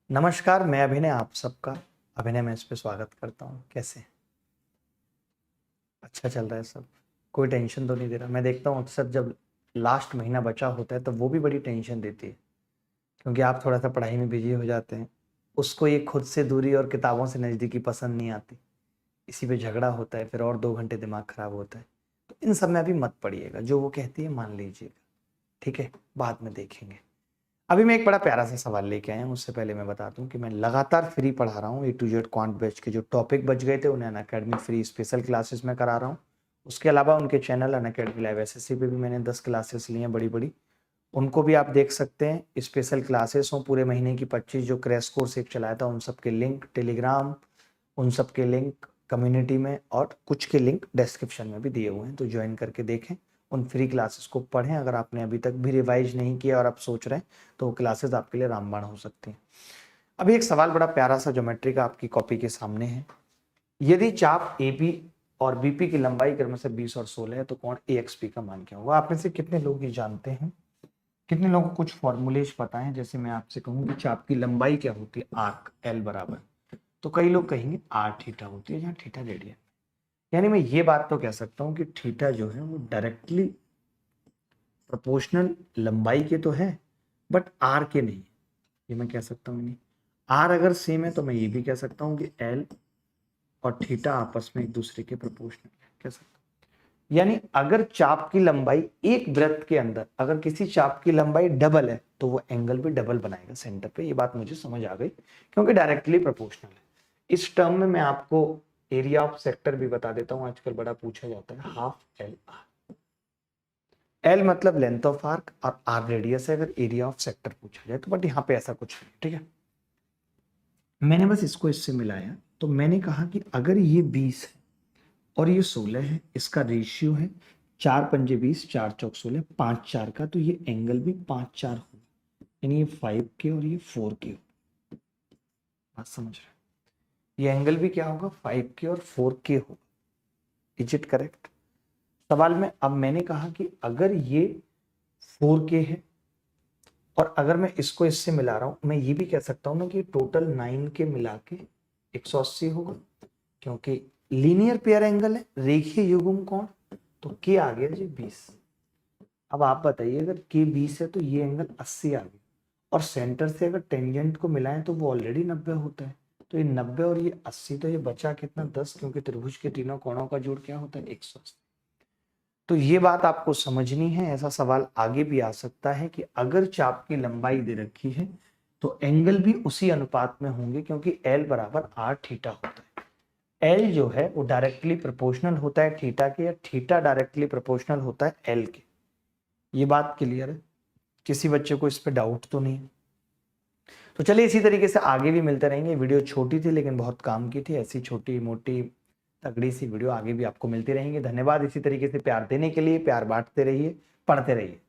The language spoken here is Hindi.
नमस्कार, मैं अभिनय आप सबका अभिनय में इस पे स्वागत करता हूँ। कैसे हैं? अच्छा चल रहा है सब? कोई टेंशन तो नहीं दे रहा? मैं देखता हूँ अक्सर जब लास्ट महीना बचा होता है तो वो भी बड़ी टेंशन देती है, क्योंकि आप थोड़ा सा पढ़ाई में बिजी हो जाते हैं। उसको ये खुद से दूरी और किताबों से नज़दीकी पसंद नहीं आती, इसी पे झगड़ा होता है, फिर और 2 घंटे दिमाग खराब होता है। तो इन सब में अभी मत पड़िएगा, जो वो कहती है मान लीजिएगा, ठीक है? बाद में देखेंगे। अभी मैं एक बड़ा प्यारा सा सवाल लेके आया हूँ। उससे पहले मैं बता दूं कि मैं लगातार फ्री पढ़ा रहा हूँ। A to Z quant batch के जो टॉपिक बच गए थे उन्हें अनअकैडमी फ्री स्पेशल क्लासेस में करा रहा हूँ। उसके अलावा उनके चैनल अनअकैडमी लाइव एसएससी पे भी मैंने 10 क्लासेस ली हैं बड़ी बड़ी, उनको भी आप देख सकते हैं। स्पेशल क्लासेस हों पूरे महीने की 25 जो क्रैश कोर्स एक चलाया था, उन सब के लिंक टेलीग्राम, उन सब के लिंक कम्युनिटी में और कुछ के लिंक डिस्क्रिप्शन में भी दिए हुए हैं, तो ज्वाइन करके देखें। उन फ्री क्लासेस को पढ़ें। अगर आपने अभी तक भी रिवाइज नहीं किया और आप सोच रहे हैं तो वो क्लासेस आपके लिए रामबाण हो सकती हैं। अभी एक सवाल बड़ा प्यारा सा ज्योमेट्री का आपकी कॉपी के सामने है। यदि चाप ए बी और बीपी की लंबाई क्रम से 20 और 16 है तो कोण AXP का मान क्या होगा? आप में से कितने लोग ये जानते हैं? कितने लोगों को कुछ फॉर्मूलेज पता है? जैसे मैं आपसे कहूँ कि चाप की लंबाई क्या होती है, आर्क एल बराबर, तो कई लोग कहेंगे आर थीटा होती है, जहाँ थीटा रेडियन। यानी मैं ये बात तो कह सकता हूँ कि थीटा जो है वो डायरेक्टली प्रोपोर्शनल लंबाई के तो है, बट आर के नहीं। ये मैं कह सकता हूँ नहीं। आर अगर सेम है तो मैं ये भी कह सकता हूँ कि एल और थीटा आपस में एक दूसरे के प्रोपोर्शनल है, कह सकता हूँ। यानी अगर चाप की लंबाई एक वृत्त के अंदर, अगर किसी चाप की लंबाई डबल है तो वो एंगल भी डबल बनाएगा सेंटर पे। ये बात मुझे समझ आ गई, क्योंकि डायरेक्टली प्रोपोर्शनल है। इस टर्म में मैं आपको एरिया ऑफ सेक्टर भी बता देता हूं, आजकल बड़ा पूछा जाता है। हाफ एल आर, एल मतलब लेंथ ऑफ आर्क और आर रेडियस है अगर एरिया ऑफ सेक्टर पूछा जाए तो। बट यहाँ पे ऐसा कुछ नहीं, ठीक है? मैंने बस इसको इससे मिलाया, तो मैंने कहा कि अगर ये 20 है और ये 16 है, इसका रेशियो है 4 पंजे 20, 4 चौक 16, 5 4 का, तो ये एंगल भी 5 4 हो, यानी ये 5 के और ये 4 के हो। बात समझ रहे हैं? ये एंगल भी क्या होगा, 5 के और 4 के होगा। Is it correct? सवाल में अब मैंने कहा कि अगर ये 4K है और अगर मैं इसको इससे मिला रहा हूं, मैं ये भी कह सकता हूं ना कि टोटल 9 के मिला के 180 होगा, क्योंकि लीनियर पेयर एंगल है, रेखीय युग्म कोण। तो के आ गया जी 20। अब आप बताइए, अगर के 20 है तो ये एंगल 80 आ गया, और सेंटर से अगर टेंजेंट को मिलाएं तो वो ऑलरेडी 90 होता है। तो ये 90 और ये 80, तो ये बचा कितना, 10, क्योंकि त्रिभुज के तीनों कोणों का जोड़ क्या होता है, 180। तो ये बात आपको समझनी है। ऐसा सवाल आगे भी आ सकता है कि अगर चाप की लंबाई दे रखी है तो एंगल भी उसी अनुपात में होंगे, क्योंकि एल बराबर आर थीटा होता है। एल जो है वो डायरेक्टली प्रोपोर्शनल होता है थीटा के, या थीटा डायरेक्टली प्रोपोर्शनल होता है एल के। ये बात क्लियर है? किसी बच्चे को इस पे डाउट तो नहीं? तो चलिए इसी तरीके से आगे भी मिलते रहेंगे। वीडियो छोटी थी लेकिन बहुत काम की थी। ऐसी छोटी मोटी तगड़ी सी वीडियो आगे भी आपको मिलती रहेंगी। धन्यवाद इसी तरीके से प्यार देने के लिए। प्यार बांटते रहिए, पढ़ते रहिए।